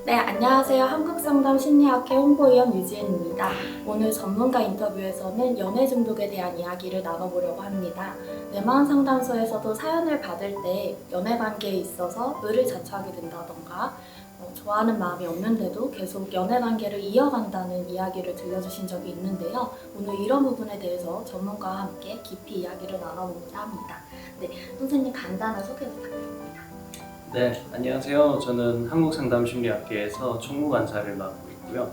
네, 안녕하세요. 한국상담심리학회 홍보위원 유지은입니다. 오늘 전문가 인터뷰에서는 연애 중독에 대한 이야기를 나눠보려고 합니다. 내마음상담소에서도 사연을 받을 때 연애 관계에 있어서 의를 자처하게 된다던가 좋아하는 마음이 없는데도 계속 연애 관계를 이어간다는 이야기를 들려주신 적이 있는데요. 오늘 이런 부분에 대해서 전문가와 함께 깊이 이야기를 나눠보고자 합니다. 네, 선생님 간단한 소개 부탁드립니다. 네, 안녕하세요. 저는 한국상담심리학회에서 총무간사를 맡고 있고요.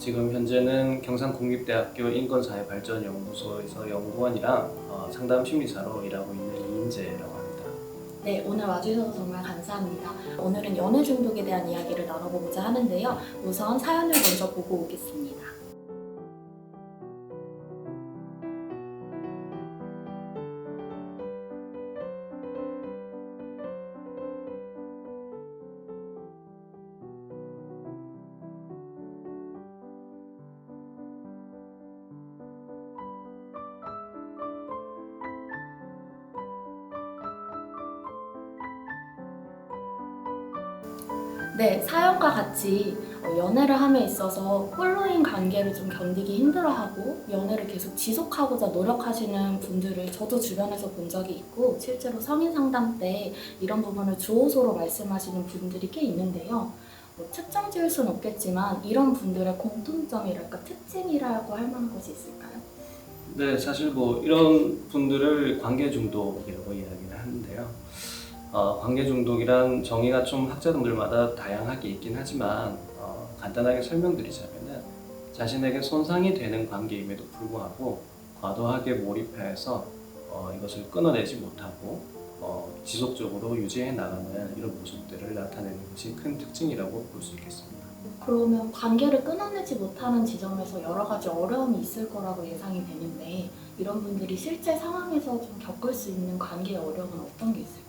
지금 현재는 경상국립대학교 인권사회발전연구소에서 연구원이랑 상담심리사로 일하고 있는 이인재라고 합니다. 네, 오늘 와주셔서 정말 감사합니다. 오늘은 연애 중독에 대한 이야기를 나눠보고자 하는데요. 우선 사연을 먼저 보고 오겠습니다. 네, 사연과 같이 연애를 함에 있어서 홀로인 관계를 좀 견디기 힘들어하고 연애를 계속 지속하고자 노력하시는 분들을 저도 주변에서 본 적이 있고 실제로 성인 상담 때 이런 부분을 주호소로 말씀하시는 분들이 꽤 있는데요. 특정 지을 수는 없겠지만 이런 분들의 공통점이랄까 특징이라고 할 만한 것이 있을까요? 네, 사실 이런 분들을 관계 중독이라고 이야기를 하는데요. 관계 중독이란 정의가 좀 학자분들마다 다양하게 있긴 하지만 간단하게 설명드리자면은 자신에게 손상이 되는 관계임에도 불구하고 과도하게 몰입해서 이것을 끊어내지 못하고 지속적으로 유지해 나가는 이런 모습들을 나타내는 것이 큰 특징이라고 볼 수 있겠습니다. 그러면 관계를 끊어내지 못하는 지점에서 여러 가지 어려움이 있을 거라고 예상이 되는데 이런 분들이 실제 상황에서 좀 겪을 수 있는 관계의 어려움은 어떤 게 있을까요?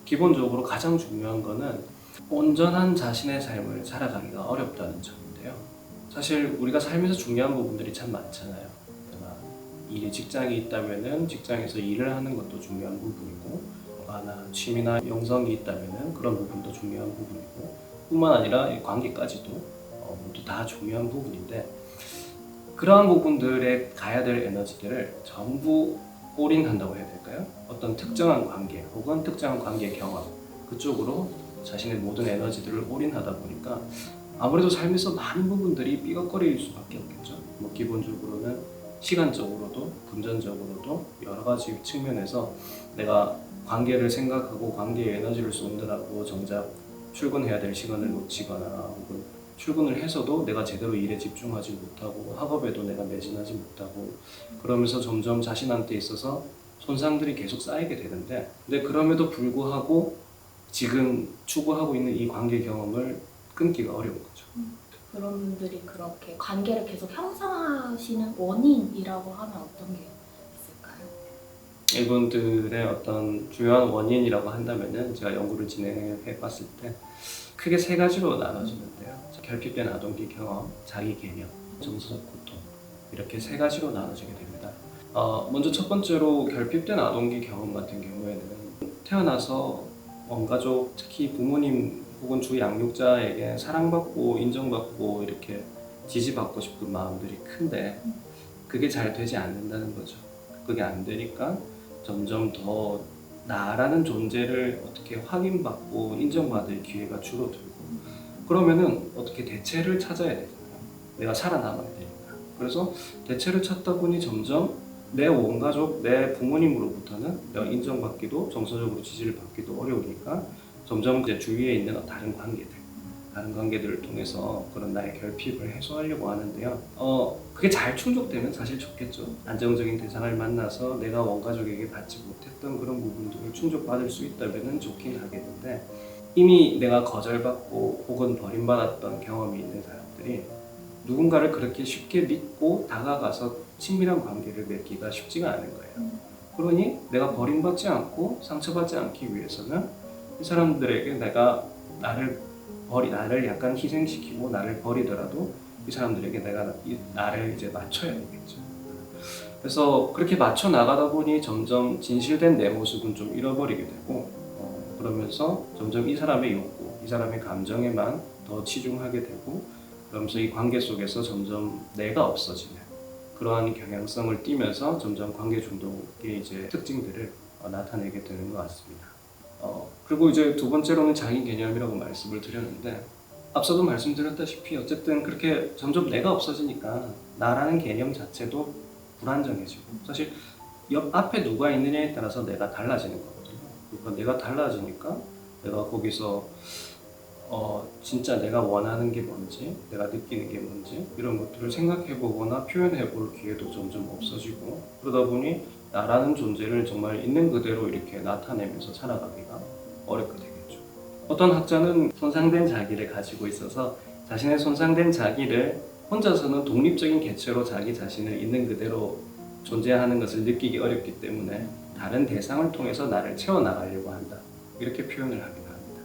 기본적으로 가장 중요한 거는 온전한 자신의 삶을 살아가기가 어렵다는 점인데요. 사실 우리가 삶에서 중요한 부분들이 참 많잖아요. 직장이 있다면은 직장에서 일을 하는 것도 중요한 부분이고, 취미나 영성이 있다면은 그런 부분도 중요한 부분이고, 뿐만 아니라 이 관계까지도 모두 다 중요한 부분인데, 그러한 부분들에 가야 될 에너지들을 전부 올인한다고 해야 될까요? 어떤 특정한 관계 혹은 특정한 관계의 경험 그쪽으로 자신의 모든 에너지들을 올인하다 보니까 아무래도 삶에서 많은 부분들이 삐걱거릴 수밖에 없겠죠. 기본적으로는 시간적으로도 금전적으로도 여러 가지 측면에서 내가 관계를 생각하고 관계에 에너지를 쏟느라고 정작 출근해야 될 시간을 놓치거나 혹은 출근을 해서도 내가 제대로 일에 집중하지 못하고 학업에도 내가 매진하지 못하고 그러면서 점점 자신한테 있어서 손상들이 계속 쌓이게 되는데 근데 그럼에도 불구하고 지금 추구하고 있는 이 관계 경험을 끊기가 어려운 거죠. 그런 분들이 그렇게 관계를 계속 형성하시는 원인이라고 하면 어떤 게 있을까요? 이분들의 어떤 주요한 원인이라고 한다면은 제가 연구를 진행해 봤을 때 크게 세 가지로 나눠지는데요. 결핍된 아동기 경험, 자기 개념, 정서적 고통 이렇게 세 가지로 나눠지게 됩니다. 먼저 첫 번째로 결핍된 아동기 경험 같은 경우에는 태어나서 원가족, 특히 부모님 혹은 주 양육자에게 사랑받고 인정받고 이렇게 지지받고 싶은 마음들이 큰데 그게 잘 되지 않는다는 거죠. 그게 안 되니까 점점 더 나라는 존재를 어떻게 확인받고 인정받을 기회가 줄어들고 그러면은 어떻게 대체를 찾아야 되잖아요. 내가 살아남아야 되니까. 그래서 대체를 찾다 보니 점점 내 원가족, 내 부모님으로부터는 내가 인정받기도 정서적으로 지지를 받기도 어려우니까 점점 이제 주위에 있는 다른 관계들을 통해서 그런 나의 결핍을 해소하려고 하는데요. 그게 잘 충족되면 사실 좋겠죠. 안정적인 대상을 만나서 내가 원가족에게 받지 못했던 그런 부분들을 충족받을 수 있다면 좋긴 하겠는데 이미 내가 거절받고 혹은 버림받았던 경험이 있는 사람들이 누군가를 그렇게 쉽게 믿고 다가가서 친밀한 관계를 맺기가 쉽지가 않은 거예요. 그러니 내가 버림받지 않고 상처받지 않기 위해서는 이 사람들에게 내가 나를 약간 희생시키고 나를 버리더라도 이 사람들에게 내가 나를 이제 맞춰야 되겠죠. 그래서 그렇게 맞춰 나가다 보니 점점 진실된 내 모습은 좀 잃어버리게 되고 그러면서 점점 이 사람의 욕구, 이 사람의 감정에만 더 치중하게 되고 그러면서 이 관계 속에서 점점 내가 없어지는 그러한 경향성을 띠면서 점점 관계 중독의 이제 특징들을 나타내게 되는 것 같습니다. 그리고 이제 두 번째로는 자기 개념이라고 말씀을 드렸는데 앞서도 말씀드렸다시피 어쨌든 그렇게 점점 내가 없어지니까 나라는 개념 자체도 불안정해지고 사실 옆 앞에 누가 있느냐에 따라서 내가 달라지는 거거든요. 그러니까 내가 달라지니까 내가 거기서 진짜 내가 원하는 게 뭔지, 내가 느끼는 게 뭔지 이런 것들을 생각해 보거나 표현해 볼 기회도 점점 없어지고 그러다 보니 나라는 존재를 정말 있는 그대로 이렇게 나타내면서 살아가기가 어렵게 되겠죠. 어떤 학자는 손상된 자기를 가지고 있어서 자신의 손상된 자기를 혼자서는 독립적인 개체로 자기 자신을 있는 그대로 존재하는 것을 느끼기 어렵기 때문에 다른 대상을 통해서 나를 채워나가려고 한다. 이렇게 표현을 하기도 합니다.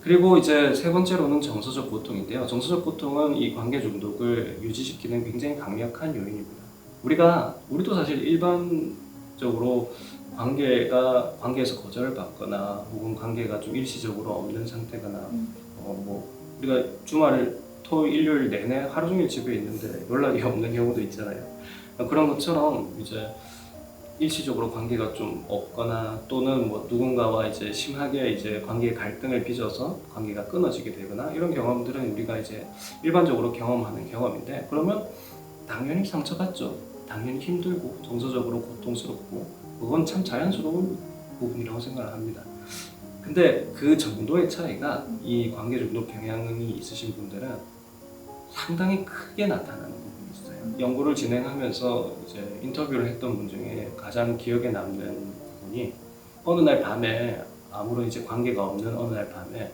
그리고 이제 세 번째로는 정서적 고통인데요. 정서적 고통은 이 관계 중독을 유지시키는 굉장히 강력한 요인입니다. 우리도 사실 일반적으로 관계에서 거절을 받거나 혹은 관계가 좀 일시적으로 없는 상태거나 우리가 주말 토요일 일요일 내내 하루 종일 집에 있는데 연락이 없는 경우도 있잖아요. 그런 것처럼 이제 일시적으로 관계가 좀 없거나 또는 누군가와 이제 심하게 이제 관계의 갈등을 빚어서 관계가 끊어지게 되거나 이런 경험들은 우리가 이제 일반적으로 경험하는 경험인데 그러면 당연히 상처받죠. 당연히 힘들고 정서적으로 고통스럽고 그건 참 자연스러운 부분이라고 생각을 합니다. 근데 그 정도의 차이가 이 관계 중독 경향이 있으신 분들은 상당히 크게 나타나는 부분이 있어요. 연구를 진행하면서 이제 인터뷰를 했던 분 중에 가장 기억에 남는 부분이 어느 날 밤에 아무런 이제 관계가 없는 어느 날 밤에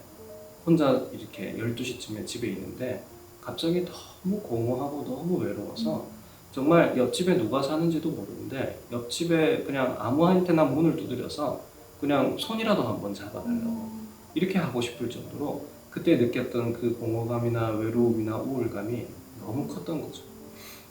혼자 이렇게 12시쯤에 집에 있는데 갑자기 너무 공허하고 너무 외로워서 정말 옆집에 누가 사는지도 모르는데 옆집에 그냥 아무한테나 문을 두드려서 그냥 손이라도 한번 잡아달라고 이렇게 하고 싶을 정도로 그때 느꼈던 그 공허감이나 외로움이나 우울감이 너무 컸던 거죠.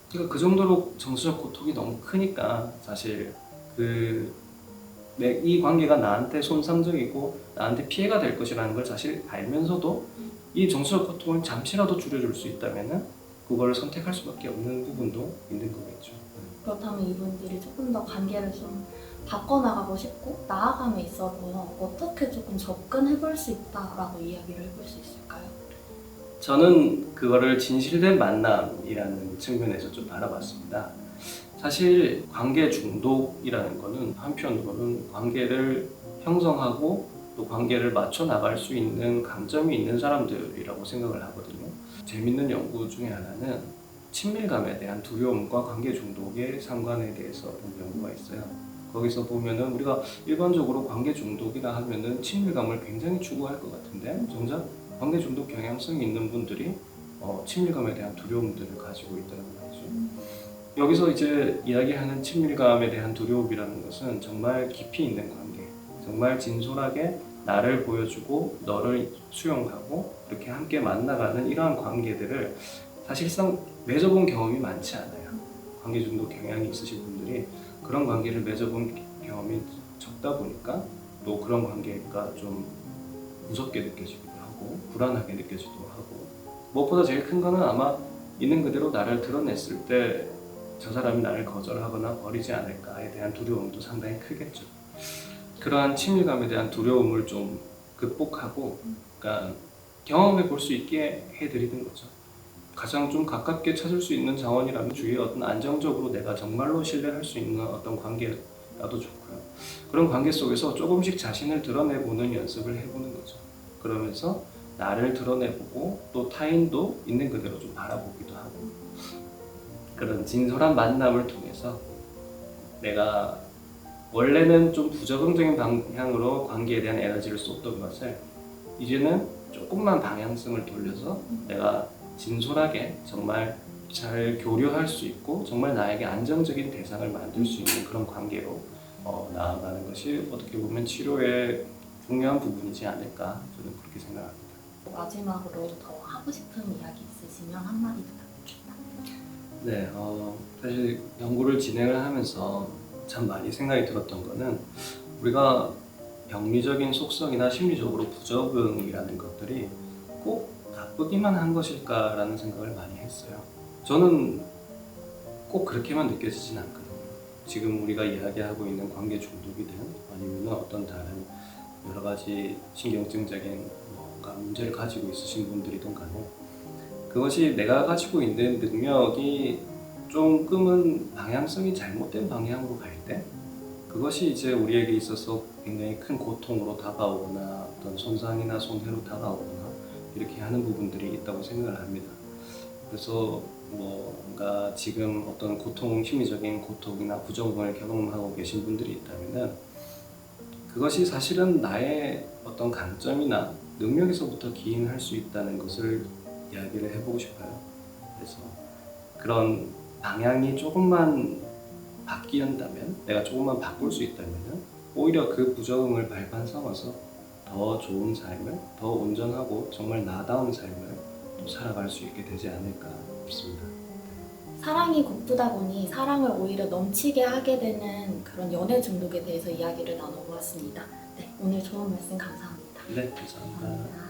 그러니까 그 정도로 정서적 고통이 너무 크니까 사실 이 관계가 나한테 손상적이고 나한테 피해가 될 것이라는 걸 사실 알면서도 이 정서적 고통을 잠시라도 줄여줄 수 있다면은 그걸 선택할 수밖에 없는 부분도 있는 거겠죠. 그렇다면 이분들이 조금 더 관계를 좀 바꿔나가고 싶고 나아감에 있어서 어떻게 조금 접근해볼 수 있다라고 이야기를 해볼 수 있을까요? 저는 그거를 진실된 만남이라는 측면에서 좀 바라봤습니다. 사실 관계 중독이라는 거는 한편으로는 관계를 형성하고 또 관계를 맞춰 나갈 수 있는 강점이 있는 사람들이라고 생각을 하거든요. 재밌는 연구 중에 하나는 친밀감에 대한 두려움과 관계 중독의 상관에 대해서 본 연구가 있어요. 거기서 보면은 우리가 일반적으로 관계 중독이라 하면은 친밀감을 굉장히 추구할 것 같은데 정작 관계 중독 경향성이 있는 분들이 친밀감에 대한 두려움들을 가지고 있다는 말이죠. 여기서 이제 이야기하는 친밀감에 대한 두려움이라는 것은 정말 깊이 있는 관계, 정말 진솔하게 나를 보여주고 너를 수용하고 이렇게 함께 만나가는 이러한 관계들을 사실상 맺어본 경험이 많지 않아요. 관계 중독 경향이 있으신 분들이 그런 관계를 맺어본 경험이 적다 보니까 또 그런 관계가 좀 무섭게 느껴지기도 하고 불안하게 느껴지기도 하고 무엇보다 제일 큰 거는 아마 있는 그대로 나를 드러냈을 때 저 사람이 나를 거절하거나 버리지 않을까에 대한 두려움도 상당히 크겠죠. 그러한 친밀감에 대한 두려움을 좀 극복하고 그러니까 경험해 볼 수 있게 해드리는 거죠. 가장 좀 가깝게 찾을 수 있는 자원이라면 주위에 어떤 안정적으로 내가 정말로 신뢰할 수 있는 어떤 관계라도 좋고요. 그런 관계 속에서 조금씩 자신을 드러내보는 연습을 해보는 거죠. 그러면서 나를 드러내보고 또 타인도 있는 그대로 좀 바라보기도 하고 그런 진솔한 만남을 통해서 내가 원래는 좀 부적응적인 방향으로 관계에 대한 에너지를 쏟던 것을 이제는 조금만 방향성을 돌려서 내가 진솔하게 정말 잘 교류할 수 있고 정말 나에게 안정적인 대상을 만들 수 있는 그런 관계로 나아가는 것이 어떻게 보면 치료의 중요한 부분이지 않을까 저는 그렇게 생각합니다. 마지막으로 더 하고 싶은 이야기 있으시면 한마디 부탁드립니다. 네, 사실 연구를 진행을 하면서 참 많이 생각이 들었던 거는 우리가 병리적인 속성이나 심리적으로 부적응이라는 것들이 꼭 나쁘기만 한 것일까라는 생각을 많이 했어요. 저는 꼭 그렇게만 느껴지진 않거든요. 지금 우리가 이야기하고 있는 관계 중독이든 아니면 어떤 다른 여러 가지 신경증적인 뭔가 문제를 가지고 있으신 분들이든 간에 그것이 내가 가지고 있는 능력이 조금은 방향성이 잘못된 방향으로 갈 때 그것이 이제 우리에게 있어서 굉장히 큰 고통으로 다가오거나 어떤 손상이나 손해로 다가오거나 이렇게 하는 부분들이 있다고 생각을 합니다. 그래서 뭔가 지금 어떤 심리적인 고통이나 부정을 경험하고 계신 분들이 있다면은 그것이 사실은 나의 어떤 강점이나 능력에서부터 기인할 수 있다는 것을 이야기를 해보고 싶어요. 그래서 그런 방향이 조금만 바뀐다면, 내가 조금만 바꿀 수 있다면 오히려 그 부정을 발판 삼아서 더 좋은 삶을, 더 온전하고 정말 나다운 삶을 또 살아갈 수 있게 되지 않을까 싶습니다. 사랑이 고프다 보니 사랑을 오히려 넘치게 하게 되는 그런 연애 중독에 대해서 이야기를 나눠보았습니다. 네, 오늘 좋은 말씀 감사합니다. 네, 감사합니다.